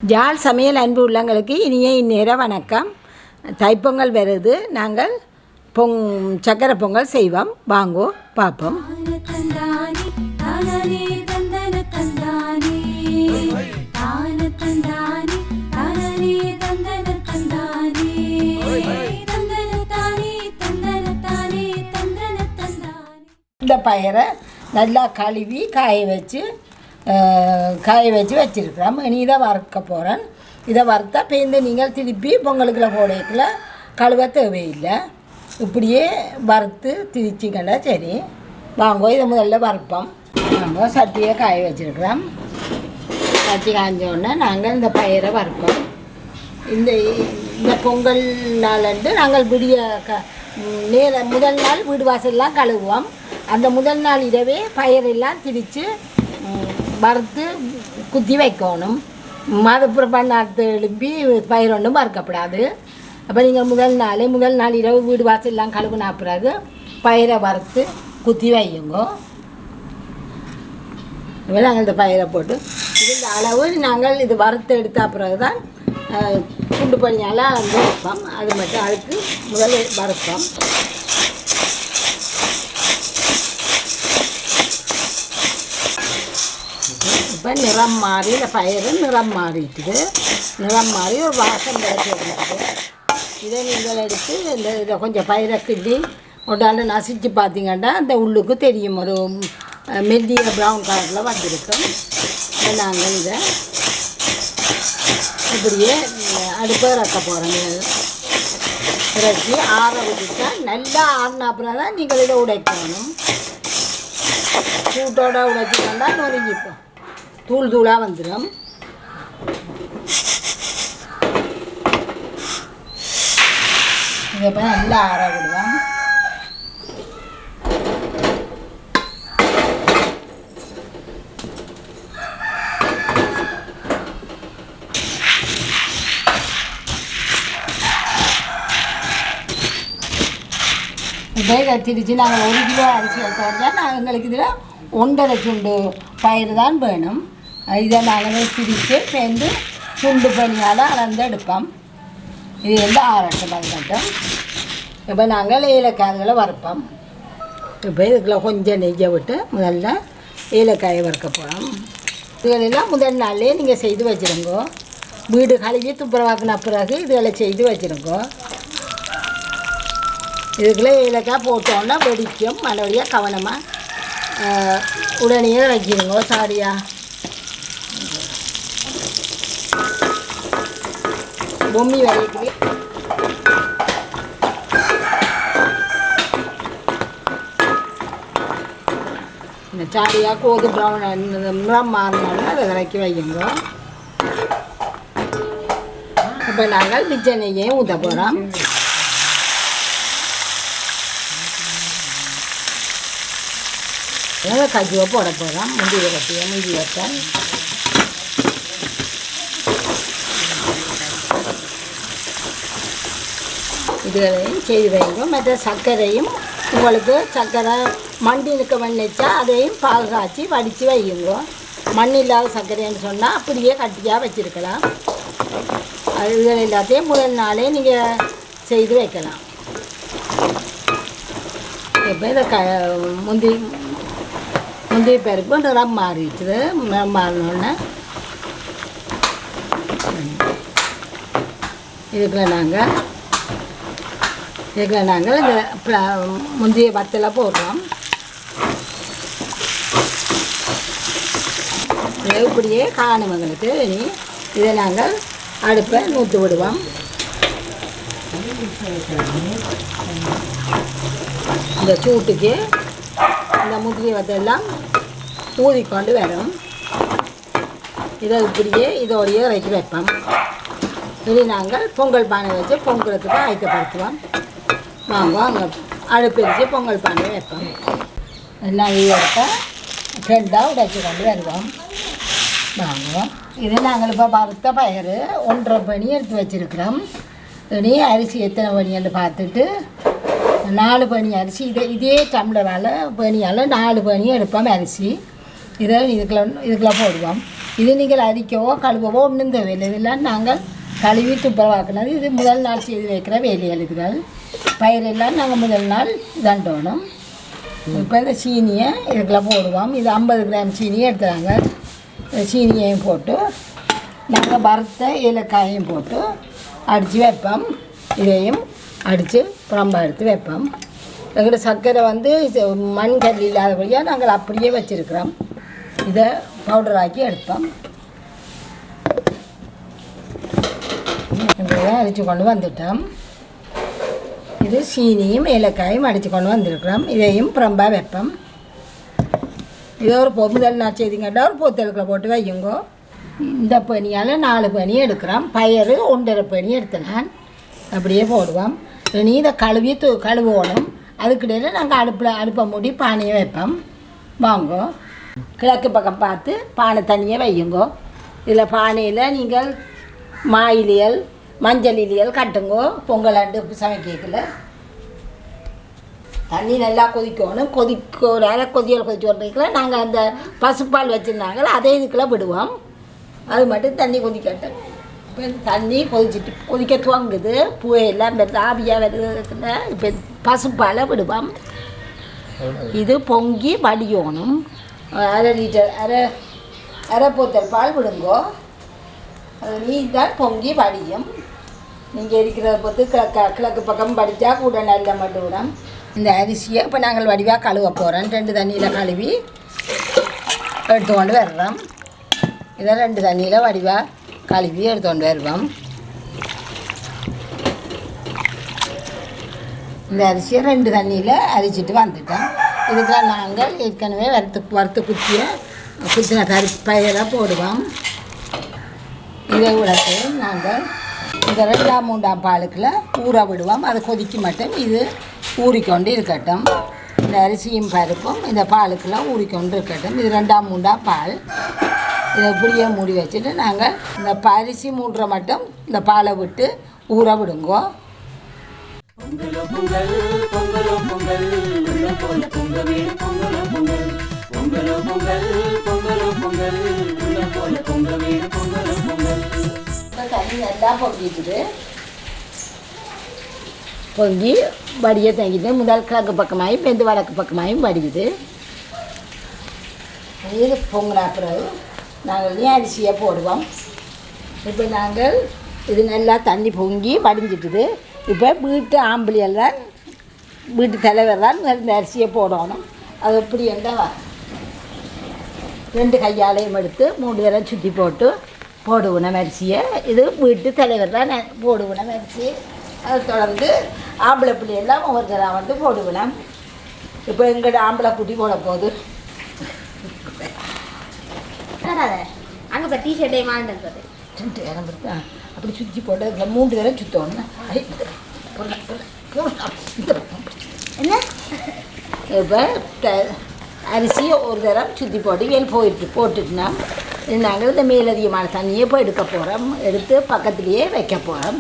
யாழ் சமையல் அன்பு உள்ளங்களுக்கு இனிய இந்நேர வணக்கம். தைப்பொங்கல் வருது. நாங்கள் சக்கரை பொங்கல் செய்வோம். வாங்கோ பார்ப்போம். இந்த பயிரை நல்லா கழுவி காய வச்சு வச்சுருக்கிறோம். இனி இதை வறுக்க போகிறேன். இதை வறுத்தா பேருந்து நீங்கள் திருப்பி பொங்கலுக்குள்ள போடைக்குள்ள கழுவ தேவையில்லை. இப்படியே வறுத்து திரிச்சிக்கண்டா சரி. வாங்கோ இதை முதல்ல வறுப்போம். நாங்கள் சட்டியை காய வச்சுருக்கிறோம். சட்டி காய்ஞ்சோடனே நாங்கள் இந்த பயிரை வறுப்போம். இந்த பொங்கல் நாளன்று நாங்கள் முதல் நாள் வீடு வாசல்லாம் கழுவுவோம். அந்த முதல் நாள் இரவே பயிரெல்லாம் திரித்து வறுத்து குத்தி வைக்கணும். மதுப்புறம் பண்ணாத்து எழுப்பி பயிர் ஒன்றும் வறுக்கப்படாது. அப்போ நீங்கள் முதல் நாள் இரவு வீடு வாசல்லாம் கழுவுனா பிறகு பயிரை வறுத்து குத்தி வையுங்க. இதுவே நாங்கள் இந்த பயிரை போட்டு இந்த அளவு நாங்கள் இது வறுத்து எடுத்த பிறகு தான் சுண்டு பணியால் வந்து வைப்போம். அது மட்டும் அதுக்கு முதல் வறுப்போம். இப்போ நிறம் மாறி இந்த பயிறு நிறம் மாறிட்டுது. நிறம் மாறி ஒரு வாசம் கிடைச்சிருக்குது. இதை நீங்கள் எடுத்து இதை கொஞ்சம் பயிரை கிண்டி ஒட்டாண்டு நசிச்சு பார்த்தீங்கன்னா அந்த உள்ளுக்கு தெரியும். ஒரு மெல்லிய ப்ரௌன் கலரில் வந்திருக்கும். நாங்கள் இதை இப்படியே அடுப்பை இறக்க போகிறோங்க. இறக்கி ஆற விட்டுட்டா நல்லா ஆறின அப்புறம் தான் நீங்கள் இதை உடைக்கணும். சூட்டோட உடைச்சிக்கொண்டா நொறுங்கிப்போம். தூள் தூளாக வந்துடும். இதை போய் நல்லா ஆற விடுவோம். இதை திரிச்சு நாங்கள் 1 கிலோ அரிசி எடுத்தோம்னா எங்களுக்கு இதில் 1.5 சுண்டு பயிர் தான் வேணும். இதை நாங்கள் திரித்து சேர்ந்து சுண்டு பனியால் அளந்து எடுப்போம். இது வந்து ஆரட்டும் அதுக்கட்டும். இப்போ நாங்கள் ஏலக்காய்களை வறுப்போம். இப்போ இதுக்குள்ள கொஞ்சம் நெய்யை விட்டு முதல்ல ஏலக்காயை வறுக்க போகிறோம். இதுகளெல்லாம் முதல் நாள்லேயே நீங்கள் செய்து வச்சுருங்க. வீடு கழுவி துப்புரவாக்கின பிறகு இதுகளை செய்து வச்சுருங்க. இதுக்குள்ளே ஏலக்காய் போட்டோன்னா வெடிக்கும். மறுபடியாக கவனமாக உடனே வைக்கிடுங்க. சாரியா பொம்மி வரைக்குது. இந்த சாரியாக கோது ப்ரௌன் நிறம் மாறினாலும் அதை இறக்கி வைக்குங்க. இப்போ நாங்கள் மிச்ச நெய்யையும் ஊற்ற போகிறோம். கஜுவை போட போகிறோம். முந்திரி வச்சை இதுகளையும் செய்து வைங்க. மற்ற சர்க்கரையும் உங்களுக்கு சர்க்கரை மண்டி நிற்க பண்ணிச்சா அதையும் பாகு காய்ச்சி வடித்து வையுங்க. மண் இல்லாத சர்க்கரைன்னு சொன்னால் அப்படியே கட்டியாக வச்சுருக்கலாம். இதுகள் எல்லாத்தையும் முதல் நாளே நீங்கள் செய்து வைக்கலாம். இப்போ இதை முந்திரி பருப்பு நிறம் மாறிடுச்சு. நிறம் மாறினோடனே இதுக்குள்ள நாங்கள் இந்த முந்திய வத்தலை போடுறோம். இப்படியே காணும் எங்களுக்கு. இனி இதை நாங்கள் அடுப்பை நூற்றி விடுவோம். இந்த சூட்டுக்கு இந்த முந்திரி வத்தெல்லாம் ஊதிக்கொண்டு வரும். இதை இப்படியே இதோடையே இறக்கி வைப்போம். இனி நாங்கள் பொங்கல் பானை வச்சு பொங்கலுக்கு ஆயத்தப்படுத்துவோம். வாங்க அங்கே அடுப்பு வச்சு பொங்கல் பானை வைப்போம். எல்லாம் எடுத்த 2ஆக உடைச்சி கொண்டு வருவோம். வாங்குவோம். இது நாங்கள் இப்போ வறுத்த பயிர் 1.5 பனி எடுத்து வச்சுருக்கிறோம். இனி அரிசி எத்தனை பனின்னு பார்த்துட்டு 4 பனி அரிசி இதே டம்ளரால் பனியால் 4 பனி எடுப்போம் அரிசி. இதை இதுக்குள்ள போடுவோம். இது நீங்கள் அரிக்கவோ கழுவவோ ஒன்றும் தேவையில்லை. இதெல்லாம் நாங்கள் கழுவி துப்புரவாக்குனது. இது முதல் நாள் செய்து வைக்கிற வேலைகள். இதுகள் பயிரெல்லாம் நாங்கள் முதல் நாள் தண்டோணும். இப்போ இந்த சீனியை இதுக்குள்ள போடுவோம். இது 50 கிராம் சீனியை எடுத்துறாங்க. சீனியையும் போட்டு நாங்கள் வறுத்த ஏலக்காயையும் போட்டு அடித்து வைப்போம். இதையும் அடித்து புறம்பா எடுத்து வைப்போம். எங்களோட சர்க்கரை வந்து மண் கல் இல்லாதபடியாக நாங்கள் அப்படியே வச்சுருக்கிறோம். இதை பவுடராக்கி எடுப்போம். இதை அடித்து கொண்டு வந்துட்டோம். இது சீனியும் ஏலக்காயும் அடித்து கொண்டு வந்திருக்கிறோம். இதையும் புறம்பா வைப்போம். இதை ஒரு முதல் நாள் செய்திங்கட்டா ஒரு பொத்தலுக்குள்ள போட்டு வையுங்கோ. இந்த பனியால் 4 பனி எடுக்கிறோம். பயிறு 1.5 பனி எடுத்தேன். அப்படியே போடுவோம். இனி இதை கழுவணும். அதுக்கிடையில் நாங்கள் அடுப்பை மூடி பானையை வைப்போம். வாங்கோ, கிழக்கு பக்கம் பார்த்து பானை தண்ணியை வையுங்கோ. இதில் பானையில் நீங்கள் மாயிலியல் மஞ்சள் இலியல் கட்டுங்கோ. பொங்கல் அண்டு சமைக்கல தண்ணி நல்லா கொதிக்கணும். ஒரு அரை கொதியல் கொதிச்சு கொண்டிருக்கல நாங்கள் அந்த பசுப்பால் வச்சுருந்தாங்களோ அதை இதுக்குள்ளே விடுவோம். அது மட்டும் தண்ணி கொதிக்கட்டும். இப்போ தண்ணி கொதிக்க துவங்குது. பூவையெல்லாம் ஆவியாக வருதுல. இப்போ பசுப்பாலை விடுவோம். இது பொங்கி வடியணும். 1/2 லிட்டர் அரை போத்தல் பால் விடுங்கோ. அது நீதான் பொங்கி வடியும். நீங்கள் இருக்கிறத பொறுத்து கிழக்கு பக்கம் படித்தா கூட நல்ல மட்டும் விடும். இந்த அரிசியை இப்போ நாங்கள் வடிவாக கழுவ போகிறோம். 2 தண்ணியில் கழுவி எடுத்து கொண்டு வர்றோம். இதை 2 தண்ணியில் வடிவாக கழுவி எடுத்து கொண்டு வருவோம். இந்த அரிசியை 2 தண்ணியில் அரிச்சிட்டு வந்துட்டோம். இதுக்கெல்லாம் நாங்கள் ஏற்கனவே வறுத்து குத்தின பயிரெல்லாம் போடுவோம். இதை விடத்து நாங்கள் இந்த 2ஆம் 3ஆம் பாலுக்குள்ள ஊற விடுவோம். அதை கொதிக்க மாட்டோம். இது ஊறிக்கொண்டு இருக்கட்டும். இந்த அரிசியும் பருப்பும் இந்த பாலுக்கெல்லாம் ஊறிக்கொண்டு இருக்கட்டும். இது 2ஆம் 3ஆம் பால். இதை இப்படியே மூடி வச்சுட்டு நாங்கள் இந்த அரிசி மூடுற மட்டும் இந்த பாலை விட்டு ஊற விடுங்கோ. தண்ணி நல்லா பொங்கிட்டுது. பொங்கி வடியை தங்கிட்டு முதல் கிழக்கு பக்கமாயும் வெந்து வடக்கு பக்கமாயும் வடிக்குது. இது பொங்கின பிறகு நாங்கள் அரிசியை போடுவோம். இப்போ நாங்கள் இது நல்லா தண்ணி பொங்கி வடிஞ்சிட்டுது. இப்போ வீட்டு ஆம்பளியல் தான் வீட்டு தலைவர் தான் இந்த அரிசியை போடணும். அது எப்படி என்றால் 2 கையாலையும் எடுத்து 3 தரம் சுற்றி போடுவோம் அரிசியை. இது வீட்டு தலைவர் தான் போடுவோம் அரிசி. அதை தொடர்ந்து ஆம்பளை பிள்ளையெல்லாம் ஒவ்வொரு தரம் வந்து போடுவோம். இப்போ எங்களோட ஆம்பளை குட்டி போட போகுது. அங்கே இப்போ டிஷர்ட்டே மாண்டது 2 இடம் இருக்கு. அப்படி சுற்றி போட்டு 3 தரம் சுற்றணும். என்ன இப்போ அரிசி ஒரு தரம் சுற்றி போட்டு போட்டுட்டுனா நாங்கள் இந்த மேலதிகமான தண்ணியை இப்போ எடுக்க போகிறோம். எடுத்து பக்கத்துலேயே வைக்க போகிறோம்.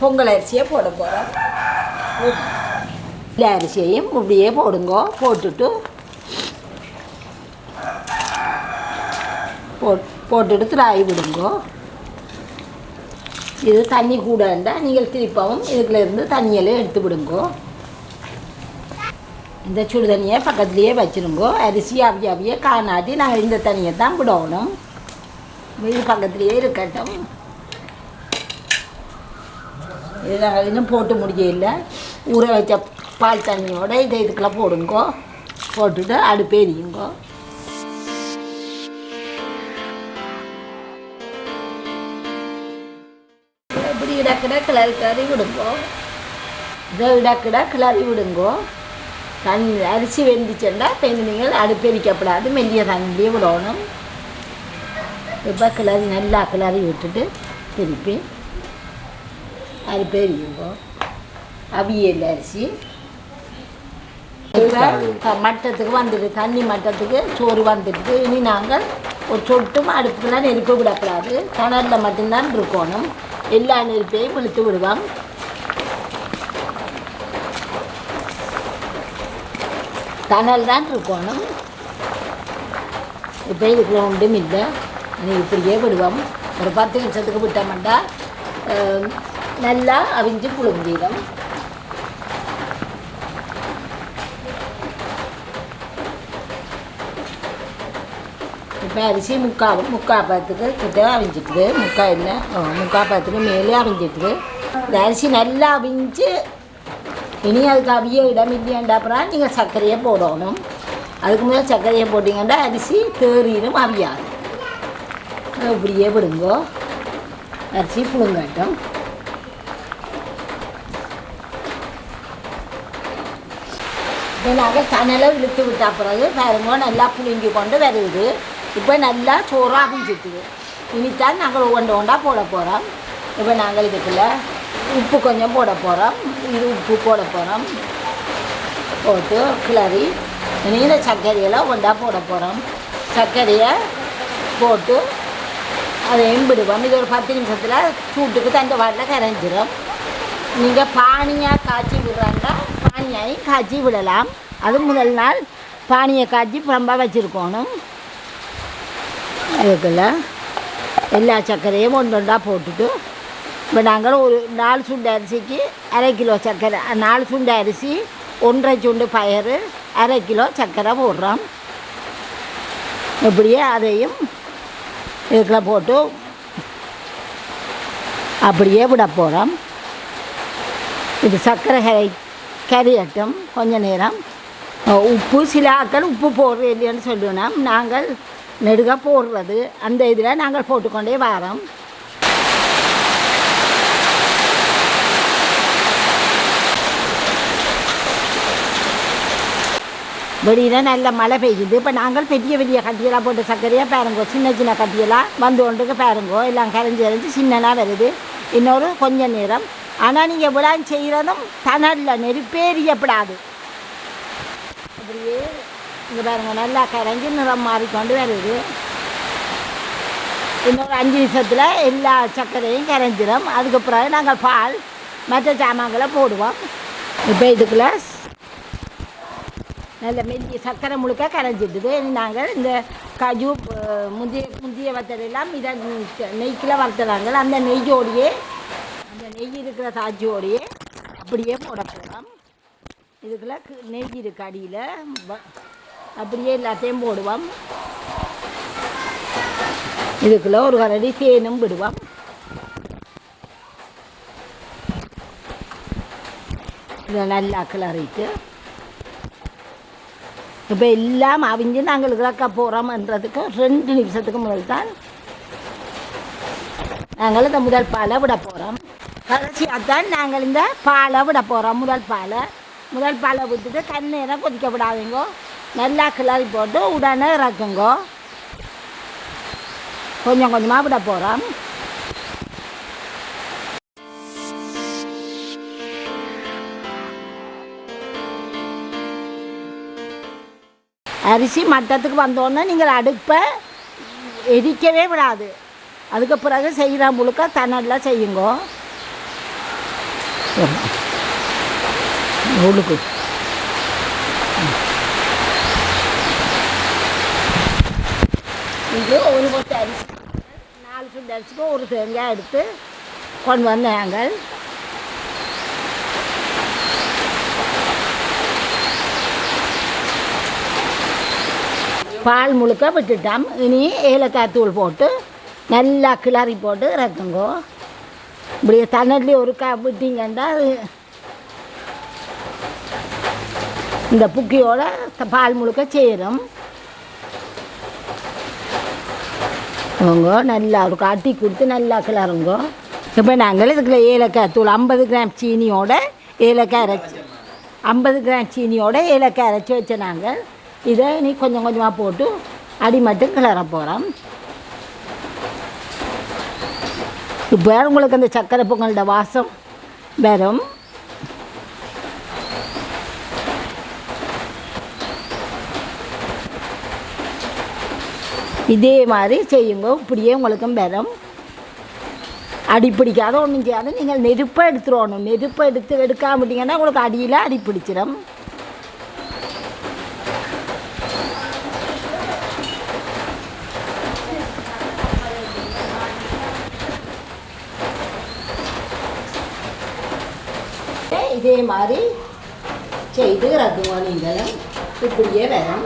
பொங்கல் அரிசியை போட போகிறோம். இந்த அரிசியையும் இப்படியே போடுங்கோ. போட்டுட்டு திராய் விடுங்கோ. இது தண்ணி கூட இருந்தால் நீங்கள் திருப்பவும் இதுக்குலேருந்து தண்ணியெல்லாம் எடுத்து விடுங்கோ. இந்த சுடு தண்ணியை பக்கத்துலேயே வச்சுருங்கோ. அரிசி அவிய காணாட்டி நாங்கள் இந்த தண்ணியை தான் விடணும். இது பக்கத்துலேயே இருக்கட்டும். இது நாங்கள் இன்னும் போட்டு முடியல. ஊற வச்ச பால் தண்ணியோடு இதை இதுக்குள்ளே போடுங்கோ. போட்டுட்டு அடுப்பு எரியுங்கோ. இப்படி இடக்கிட கிளறி விடுங்கோ. இதை இடக்கிட கிளறி விடுங்கோ. அரிசி வெந்துச்சுன்னா நீங்கள் அடுப்பு எரிக்கப்படாது. மெல்லிய தண்ணியே விடணும். இப்போ நல்லா கிளறி விட்டுட்டு திருப்பி அடுப்பு எரியுங்கோ. அவியல் அரிசி மட்டத்துக்கு வந்துட்டு தண்ணி மட்டத்துக்கு சோறு வந்துட்டு இனி நாங்கள் ஒரு சொட்டும் அடுப்புலாம் நெருப்ப விடக்கூடாது. கணலில் மட்டும்தான் இருக்கணும். எல்லா நெருப்பையும் இழுத்து விடுவோம். தணல் தான் இருக்கணும். இப்போ இதுக்குள்ள ஒன்றும் இல்லை. இப்படியே விடுவோம். ஒரு 10 நிமிஷத்துக்கு விட்டோம்னா நல்லா அவிஞ்சு புழுங்கிடும். இப்போ அரிசி முக்காப்பத்துக்கு கிட்ட அவிஞ்சிட்டுது. முக்காப்பத்துக்கு மேலே அவிஞ்சிட்டுது. இந்த அரிசி நல்லா அவிஞ்சு இனி அதுக்கு அவிய இடம் இல்லையாண்டா அப்புறம் நீங்கள் சர்க்கரையை போடணும். அதுக்கு மேலே சர்க்கரையை போட்டிங்கன்னா அரிசி தேறிடும், அவியாது. இப்படியே விடுங்கோ. அரிசி புழுங்கட்டும். இப்போ நாங்கள் தணலை இழுத்து விட்ட பிறகு பாருங்க நல்லா புழுங்கி கொண்டு வருது. இப்போ நல்லா சோறாக அவிஞ்சிட்டுது. இனித்தான் நாங்கள் ஒவ்வொன்றா போட போகிறோம். இப்போ நாங்கள் இதுக்குள்ள உப்பு கொஞ்சம் போட போகிறோம். இது உப்பு போட போகிறோம். போட்டு கிளறி நீல சர்க்கரையெல்லாம் ஒன்றா போட போகிறோம். சர்க்கரையை போட்டு அதை எம்பிடுவோம். இது ஒரு 10 நிமிஷத்தில் சூட்டுக்கு தண்டை வாட்டில் கரைஞ்சிடும். நீங்கள் பானியாக காய்ச்சி விடுறாங்க, பானியாயும் காய்ச்சி விடலாம். அது முதல் நாள் பானியை காய்ச்சி ரொம்ப வச்சுருக்கணும். இதுக்குள்ள எல்லா சர்க்கரையும் ஒன்றா போட்டுட்டு இப்போ நாங்கள் ஒரு 4 சுண்டு அரிசிக்கு 1/2 கிலோ சர்க்கரை, 4 சுண்டு அரிசி 1/2 சுண்டு பயறு 1/2 கிலோ சர்க்கரை போடுறோம். இப்படியே அதையும் இதுக்குள்ள போட்டு அப்படியே விட போகிறோம். இது சர்க்கரை கரையட்டும் கொஞ்ச நேரம். உப்பு சில ஆக்கள் உப்பு போடுறது இல்லைன்னு சொல்லுவோம். நாங்கள் நெடுக போடுறது அந்த இதில் நாங்கள் போட்டுக்கொண்டே வரோம். வெளியில் நல்ல மழை பெய்யுது. இப்போ நாங்கள் பெரிய பெரிய கட்டியெல்லாம் போட்டு சர்க்கரையாக பாருங்கோ, சின்ன சின்ன கட்டியெல்லாம் வந்து கொண்டுக்கு பாருங்கோ, எல்லாம் கரைஞ்சி சின்னனாக வருது. இன்னொரு கொஞ்சம் நேரம். ஆனால் நீங்கள் விழா செய்கிறதும் தணலில் நெருப்பேறியப்படாது. அப்படியே இங்கே பாருங்க நல்லா கரைஞ்சி நிறம் மாறிக்கொண்டு வருது. இன்னொரு 5 நிமிஷத்தில் எல்லா சர்க்கரையும் கரைஞ்சிடும். அதுக்கு பிறகு நாங்கள் பால் மற்ற சாமான்களை போடுவோம். இப்போ இதுக்குள்ள நல்ல மெல்லிய சர்க்கரை முழுக்க கரைஞ்சிடுது. நாங்கள் இந்த காஜு முந்திய வத்தலெல்லாம் இதை நெய்க்கில் வறுத்துறாங்க. அந்த நெய்யோடையே அந்த நெய் இருக்கிற சாஜியோடையே அப்படியே போட போகிறோம். இதுக்குள்ள நெய் இருக்கு அடியில், அப்படியே எல்லாத்தையும் போடுவோம். இதுக்குள்ள ஒரு கரடி தேனும் விடுவோம். இதை நல்லா கிளறிட்டு இப்போ எல்லாம் அவிஞ்சு நாங்கள் இறக்க போகிறோம்ன்றதுக்கு 2 நிமிஷத்துக்கு முதல் தான் நாங்கள் இந்த முதல் பாலை விட போகிறோம். கடைசியாக தான் நாங்கள் இந்த பாலை விட போகிறோம். முதல் பாலை விட்டுட்டு கண்ணேரம் கொதிக்க விடாதீங்கோ. நல்லா கிளறி போட்டு உடனே இறக்குங்கோ. கொஞ்சம் கொஞ்சமாக விட போகிறோம். அரிசி மட்டத்துக்கு வந்தோடனே நீங்கள் அடுப்பை எரிக்கவே விடாது. அதுக்கு பிறகு செய்கிற முழுக்க தணலில் செய்யுங்கோ. முழுக்கு இது ஒரு கொட்டை அரிசி, 4 சுண்டு அரிசிக்கு ஒரு தேங்காய் எடுத்து கொண்டு வந்தாங்க. பால் முழுக்க விட்டுட்டோம். இனி ஏலக்காய் தூள் போட்டு நல்லா கிளறி போட்டு இறக்குங்கோ. இப்படியே தண்ணி ஒரு விட்டிங்கன்னா அது இந்த புக்கியோட பால் முழுக்க சேரும். நல்லா ஒரு காட்டி கொடுத்து நல்லா கிளறுங்கோ. இப்போ நாங்கள் இதுக்குள்ள ஏலக்காய் தூள் 50 கிராம் சீனியோட ஏலக்காய் அரைச்சி 50 கிராம் சீனியோட ஏலக்காய் அரைச்சி வச்ச நாங்கள் இதை இனி கொஞ்சம் கொஞ்சமாக போட்டு அடி மட்டும் கிளற போகிறோம். இப்போ உங்களுக்கு அந்த சர்க்கரை பொங்கலோட வாசம் வரும். இதே மாதிரி செய்யுங்க. இப்படியே உங்களுக்கும் வரும். அடி பிடிக்காத ஒன்றும் செய்யாத. நீங்கள் நெருப்பை எடுத்துடணும். நெருப்பை எடுக்காமட்டிங்கன்னா உங்களுக்கு அடியில் அடி பிடிச்சிடும். இதே மாதிரி செய்து இறக்குங்க. நீங்களும் இப்படியே வரும்.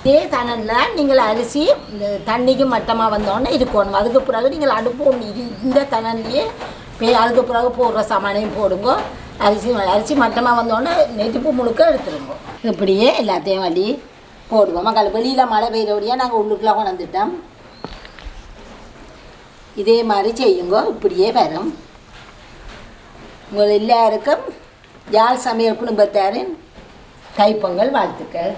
இதே தணலில் நீங்கள் அரிசி இந்த தண்ணிக்கு மட்டமாக வந்தோடனே இருக்கணும். அதுக்கு பிறகு நீங்கள் அடுப்பு ஒன்று இந்த தணல்லையே அதுக்கு பிறகு போடுற சாமானையும் போடுங்க. அரிசி மட்டமாக வந்தோடனே நெருப்பு முழுக்க எடுத்துருங்க. இப்படியே எல்லாத்தையும் வழி போடுவோம். மக்கள் வெளியில் மழை பெய்கிறபடியாக நாங்கள் உள்ளுக்குள்ளே கொண்டுட்டோம். இதே மாதிரி செய்யுங்க. இப்படியே வரும். உங்கள் எல்லாருக்கும் யாழ் சமையல் குடும்பத்தாரின் தைப்பொங்கல் வாழ்த்துக்கள்.